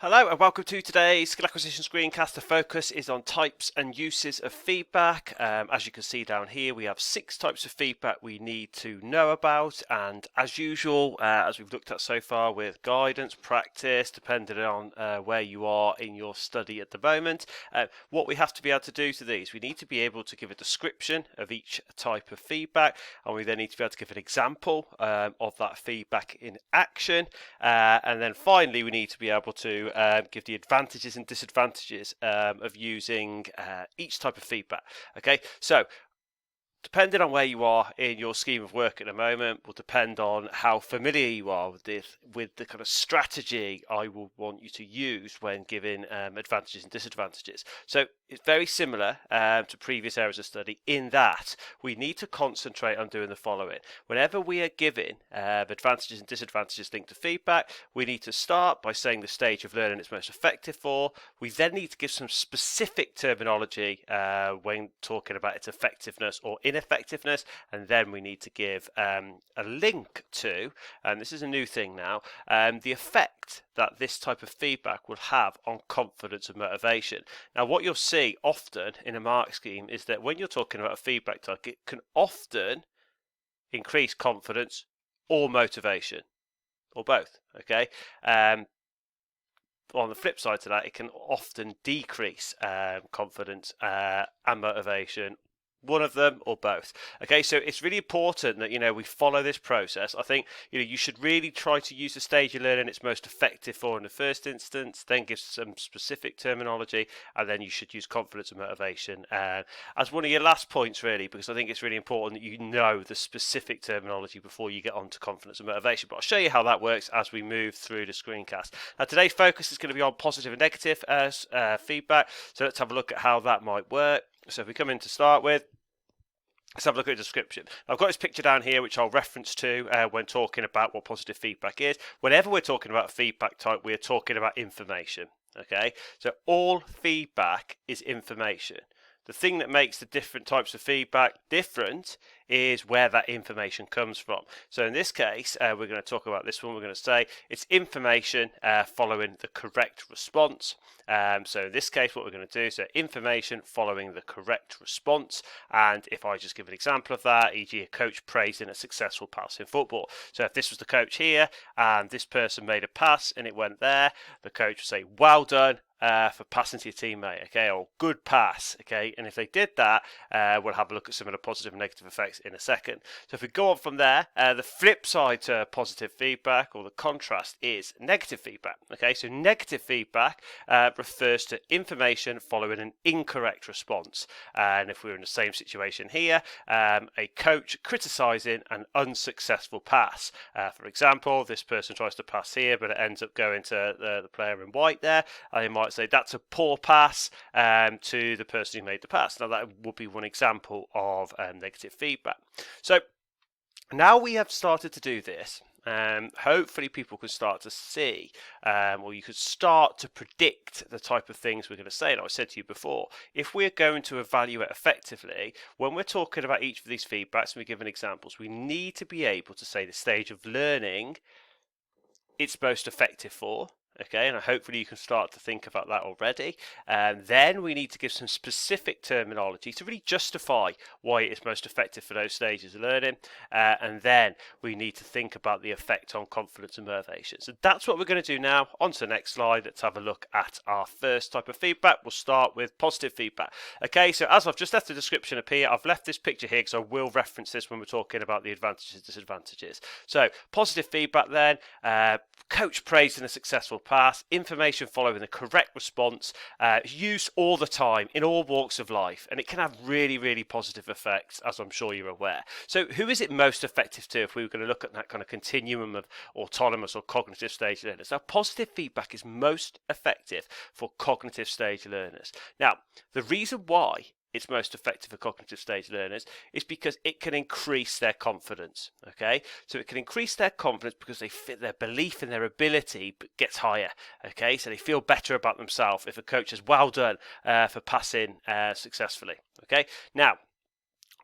Hello and welcome to today's skill acquisition screencast. The focus is on types and uses of feedback. As you can see down here, we have 6 types of feedback we need to know about, and as usual, as we've looked at so far with guidance, practice, depending on where you are in your study at the moment, what we have to be able to do to these, we need to be able to give a description of each type of feedback, and we then need to be able to give an example of that feedback in action, and then finally we need to be able to give the advantages and disadvantages of using each type of feedback. Okay, so depending on where you are in your scheme of work at the moment will depend on how familiar you are with the kind of strategy I will want you to use when giving advantages and disadvantages. So it's very similar to previous areas of study in that we need to concentrate on doing the following. Whenever we are giving advantages and disadvantages linked to feedback, we need to start by saying the stage of learning it's most effective for. We then need to give some specific terminology when talking about its effectiveness or ineffectiveness, and then we need to give a link to, and this is a new thing now, the effect that this type of feedback will have on confidence and motivation. Now, what you'll see often in a mark scheme is that when you're talking about a feedback type, it can often increase confidence or motivation, or both. Okay. On the flip side to that, it can often decrease confidence and motivation, one of them or both. Okay, so it's really important that we follow this process. I think you should really try to use the stage you're learning it's most effective for in the first instance, then give some specific terminology, and then you should use confidence and motivation as one of your last points, really, because I think it's really important that you know the specific terminology before you get on to confidence and motivation. But I'll show you how that works as we move through the screencast. Now, today's focus is going to be on positive and negative feedback, so let's have a look at how that might work. So if we come in to start with, let's have a look at the description. I've got this picture down here which I'll reference to when talking about what positive feedback is. Whenever we're talking about feedback type, we're talking about information. Okay, so all feedback is information. The thing that makes the different types of feedback different is where that information comes from. So in this case, we're going to talk about this one. We're going to say it's information following the correct response. So in this case, what we're going to do is information following the correct response. And if I just give an example of that, e.g. a coach praising a successful pass in football. So if this was the coach here and this person made a pass and it went there, the coach would say, well done. For passing to your teammate, okay, or good pass, okay, and if they did that, we'll have a look at some of the positive and negative effects in a second. So if we go on from there, the flip side to positive feedback, or the contrast, is negative feedback, okay. So negative feedback refers to information following an incorrect response, and if we were in the same situation here, a coach criticizing an unsuccessful pass. For example, this person tries to pass here, but it ends up going to the player in white there, and they might say that's a poor pass to the person who made the pass. Now that would be one example of negative feedback. So now we have started to do this, hopefully people can start to see, or you could start to predict the type of things we're going to say. And I said to you before, if we're going to evaluate effectively, when we're talking about each of these feedbacks and we're given examples, we need to be able to say the stage of learning it's most effective for. Okay, and hopefully you can start to think about that already. Then we need to give some specific terminology to really justify why it is most effective for those stages of learning. And then we need to think about the effect on confidence and motivation. So that's what we're going to do now. On to the next slide. Let's have a look at our first type of feedback. We'll start with positive feedback. Okay, so as I've just left the description up here, I've left this picture here because I will reference this when we're talking about the advantages and disadvantages. So positive feedback then, coach praising a successful pass, information following the correct response, use all the time in all walks of life, and it can have really, really positive effects, as I'm sure you're aware. So who is it most effective to if we were going to look at that kind of continuum of autonomous or cognitive stage learners? Now, positive feedback is most effective for cognitive stage learners. Now, the reason why it's most effective for cognitive stage learners is because it can increase their confidence. Okay, so it can increase their confidence because their belief in their ability gets higher. Okay, so they feel better about themselves if a coach says well done for passing successfully. Okay, now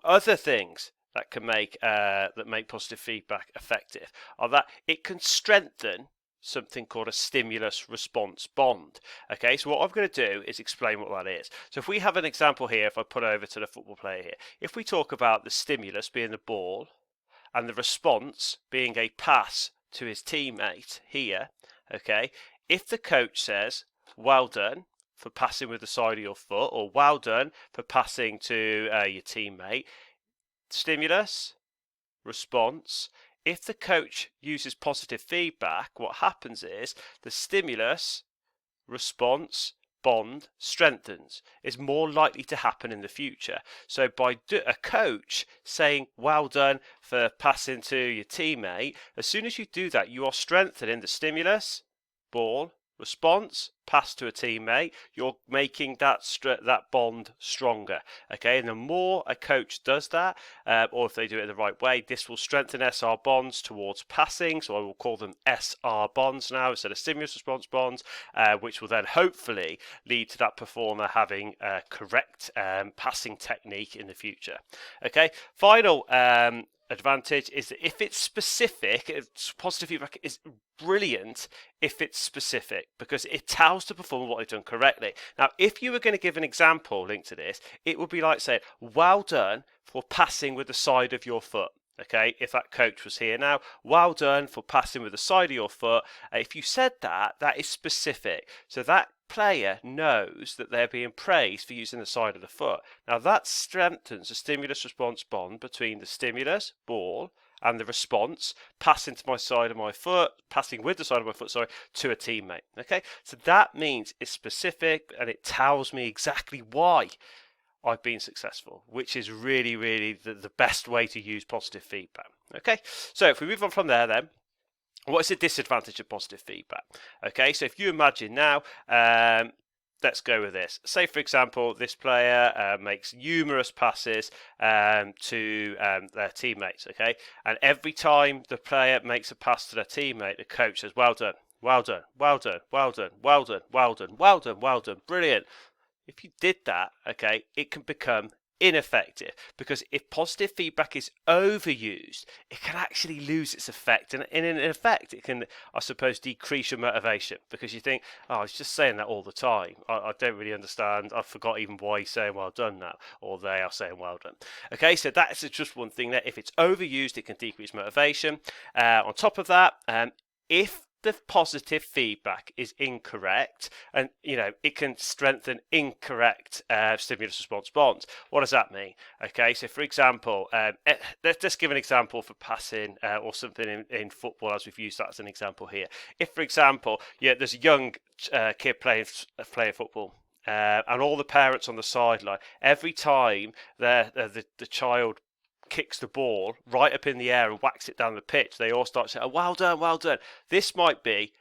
other things that can make positive feedback effective are that it can strengthen something called a stimulus response bond. Okay, so what I'm going to do is explain what that is. So if we have an example here, if I put over to the football player here, if we talk about the stimulus being the ball and the response being a pass to his teammate here, okay, if the coach says, well done for passing with the side of your foot, or well done for passing to your teammate, stimulus, response. If the coach uses positive feedback, what happens is the stimulus, response, bond strengthens. Is more likely to happen in the future. So by a coach saying well done for passing to your teammate, as soon as you do that, you are strengthening the stimulus, ball, response, pass to a teammate. You're making that bond stronger. Okay, and the more a coach does that, or if they do it the right way, this will strengthen SR bonds towards passing. So I will call them SR bonds now instead of stimulus response bonds, which will then hopefully lead to that performer having a correct passing technique in the future. Okay, final advantage is that if it's specific, positive feedback is brilliant if it's specific, because it tells the performer what they've done correctly. Now, if you were going to give an example linked to this, it would be like saying, well done for passing with the side of your foot. Okay, if that coach was here now, well done for passing with the side of your foot. If you said that, that is specific. So that player knows that they're being praised for using the side of the foot. Now that strengthens the stimulus response bond between the stimulus, ball, and the response, passing to my side of my foot, passing with the side of my foot, sorry, to a teammate. Okay, so that means it's specific and it tells me exactly why I've been successful, which is really, really the best way to use positive feedback. Okay, so if we move on from there then, what is the disadvantage of positive feedback? Okay, so if you imagine now, let's go with this. Say, for example, this player makes numerous passes to their teammates, okay? And every time the player makes a pass to their teammate, the coach says, well done, well done, well done, well done, well done, well done, well done, well done, brilliant. If you did that, okay, it can become ineffective, because if positive feedback is overused, it can actually lose its effect, and in effect it can, I suppose, decrease your motivation, because you think, oh, he's just saying that all the time, I don't really understand, I forgot even why he's saying well done now, or they are saying well done. Okay, so that's just one thing there. If it's overused, it can decrease motivation. On top of that, if the positive feedback is incorrect, and it can strengthen incorrect stimulus response bonds. What does that mean? Okay, so for example, let's just give an example for passing or something in football, as we've used that as an example here. If, for example, there's a young kid playing football, and all the parents on the sideline, every time the child kicks the ball right up in the air and whacks it down the pitch, they all start saying, oh, well done, well done. This might be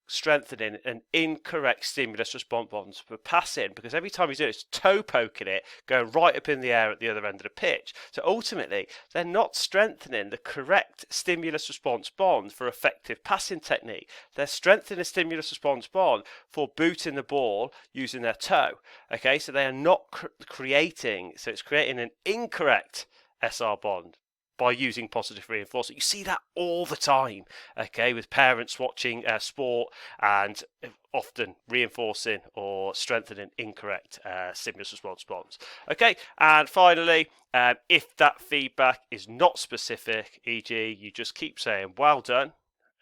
strengthening an incorrect stimulus response bond for passing, because every time he's doing it, it's toe poking it, going right up in the air at the other end of the pitch. So ultimately, they're not strengthening the correct stimulus response bond for effective passing technique. They're strengthening the stimulus response bond for booting the ball using their toe. Okay, so they are not creating, so it's creating an incorrect SR bond by using positive reinforcement. You see that all the time, okay, with parents watching sport and often reinforcing or strengthening incorrect stimulus response bonds. Okay, and finally, if that feedback is not specific, e.g., you just keep saying well done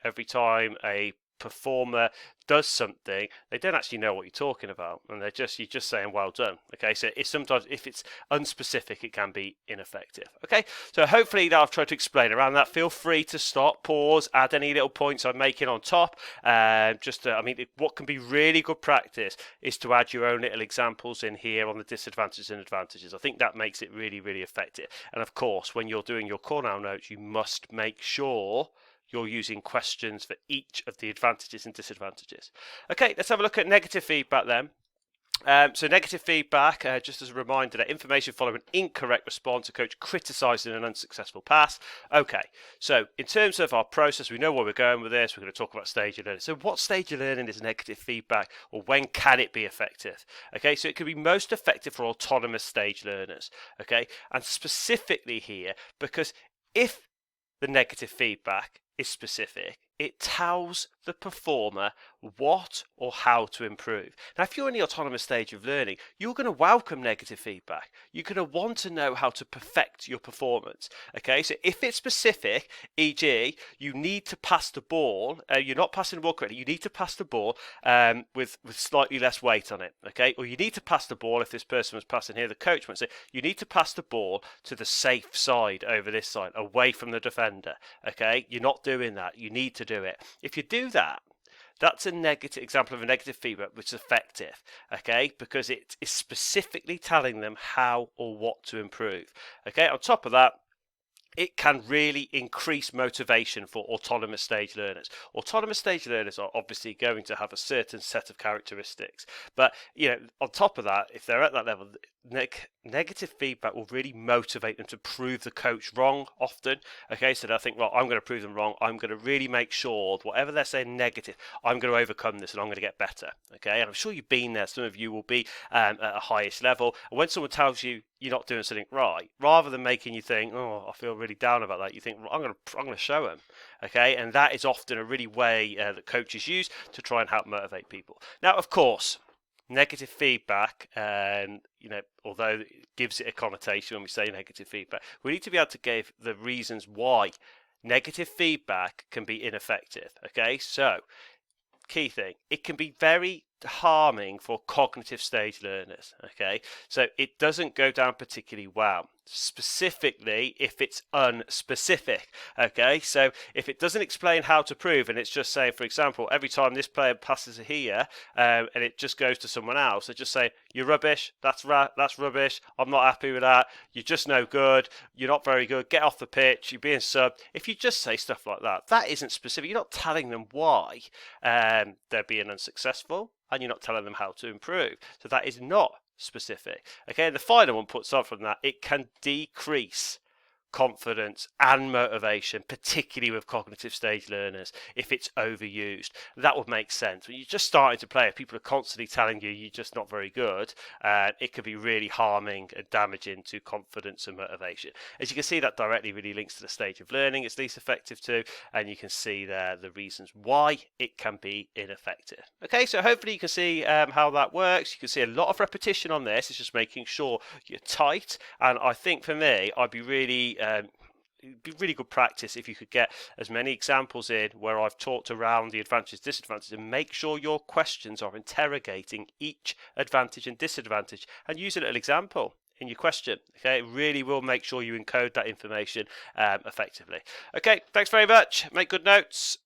every time a performer does something, they don't actually know what you're talking about, and you're just saying well done. Okay, so it's sometimes, if it's unspecific, it can be ineffective. Okay, so hopefully that I've tried to explain around that. Feel free to stop, pause, add any little points I'm making on top. What can be really good practice is to add your own little examples in here on the disadvantages and advantages. I think that makes it really, really effective. And of course, when you're doing your Cornell notes, you must make sure you're using questions for each of the advantages and disadvantages. Okay, let's have a look at negative feedback then. So negative feedback, just as a reminder, that information following an incorrect response, a coach criticising an unsuccessful pass. Okay, so in terms of our process, we know where we're going with this. We're going to talk about stage of learning. So what stage of learning is negative feedback, or when can it be effective? Okay, so it can be most effective for autonomous stage learners. Okay, and specifically here, because if the negative feedback is specific, it tells the performer what or how to improve. Now, if you're in the autonomous stage of learning, you're going to welcome negative feedback. You're going to want to know how to perfect your performance. Okay, so if it's specific, e.g., you need to pass the ball, you're not passing the ball correctly, you need to pass the ball with slightly less weight on it. Okay, or you need to pass the ball, if this person was passing here, the coach might say, you need to pass the ball to the safe side over this side, away from the defender. Okay, you're not doing that. You need to do it. If you do that, that's a negative example of a negative feedback which is effective, okay, because it is specifically telling them how or what to improve. Okay, on top of that, it can really increase motivation for autonomous stage learners. Autonomous stage learners are obviously going to have a certain set of characteristics, but on top of that, if they're at that level, negative feedback will really motivate them to prove the coach wrong often. Okay, so they'll think, well, I'm going to prove them wrong. I'm going to really make sure that whatever they're saying negative, I'm going to overcome this and I'm going to get better. Okay, and I'm sure you've been there. Some of you will be at a highest level. And when someone tells you you're not doing something right, rather than making you think, oh, I feel really down about that, you think, well, I'm going to show them. Okay, and that is often a really way that coaches use to try and help motivate people. Now, of course, negative feedback, although it gives it a connotation when we say negative feedback, we need to be able to give the reasons why negative feedback can be ineffective. Okay, so key thing, it can be very harming for cognitive stage learners. Okay, so it doesn't go down particularly well, specifically if it's unspecific. Okay, so if it doesn't explain how to prove, and it's just saying, for example, every time this player passes here and it just goes to someone else, they just say, you're rubbish, that's rubbish, I'm not happy with that, you're just no good, you're not very good, get off the pitch, you're being subbed. If you just say stuff like that, that isn't specific. You're not telling them why they're being unsuccessful, and you're not telling them how to improve. So that is not specific. Okay, and the final one puts on from that, it can decrease confidence and motivation, particularly with cognitive stage learners, if it's overused. That would make sense. When you're just starting to play, if people are constantly telling you you're just not very good, it could be really harming and damaging to confidence and motivation. As you can see, that directly really links to the stage of learning it's least effective to, and you can see there the reasons why it can be ineffective. Okay, so hopefully you can see how that works. You can see a lot of repetition on this. It's just making sure you're tight, and I think for me, I'd be really it'd be really good practice if you could get as many examples in where I've talked around the advantages, disadvantages, and make sure your questions are interrogating each advantage and disadvantage, and use a little example in your question. Okay, it really will make sure you encode that information effectively. Okay, thanks very much. Make good notes.